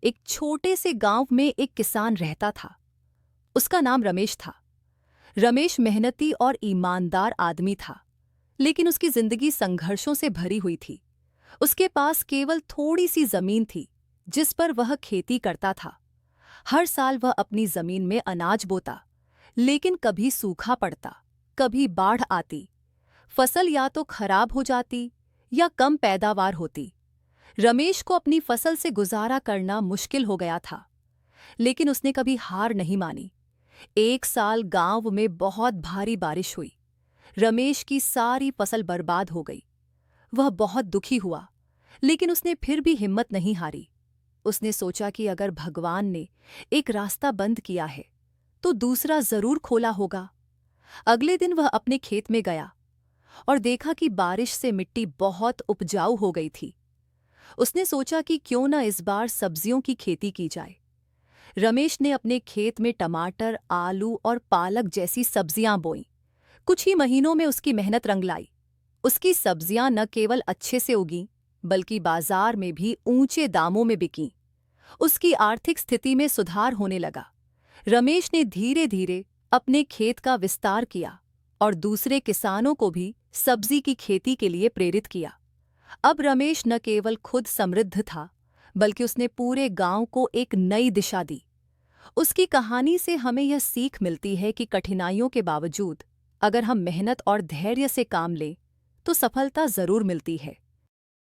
एक छोटे से गांव में एक किसान रहता था। उसका नाम रमेश था। रमेश मेहनती और ईमानदार आदमी था, लेकिन उसकी जिंदगी संघर्षों से भरी हुई थी। उसके पास केवल थोड़ी सी जमीन थी, जिस पर वह खेती करता था। हर साल वह अपनी जमीन में अनाज बोता, लेकिन कभी सूखा पड़ता, कभी बाढ़ आती। फसल या तो खराब हो जाती या कम पैदावार होती। रमेश को अपनी फसल से गुजारा करना मुश्किल हो गया था, लेकिन उसने कभी हार नहीं मानी। एक साल गांव में बहुत भारी बारिश हुई। रमेश की सारी फसल बर्बाद हो गई। वह बहुत दुखी हुआ, लेकिन उसने फिर भी हिम्मत नहीं हारी। उसने सोचा कि अगर भगवान ने एक रास्ता बंद किया है, तो दूसरा जरूर खोला होगा। अगले दिन वह अपने खेत में गया और देखा कि बारिश से मिट्टी बहुत उपजाऊ हो गई थी। उसने सोचा कि क्यों न इस बार सब्जियों की खेती की जाए। रमेश ने अपने खेत में टमाटर, आलू और पालक जैसी सब्जियां बोईं। कुछ ही महीनों में उसकी मेहनत रंग लाई। उसकी सब्जियां न केवल अच्छे से उगीं, बल्कि बाजार में भी ऊंचे दामों में बिकीं। उसकी आर्थिक स्थिति में सुधार होने लगा। रमेश ने धीरे धीरे अपने खेत का विस्तार किया और दूसरे किसानों को भी सब्जी की खेती के लिए प्रेरित किया। अब रमेश न केवल खुद समृद्ध था, बल्कि उसने पूरे गांव को एक नई दिशा दी। उसकी कहानी से हमें यह सीख मिलती है कि कठिनाइयों के बावजूद अगर हम मेहनत और धैर्य से काम लें, तो सफलता जरूर मिलती है।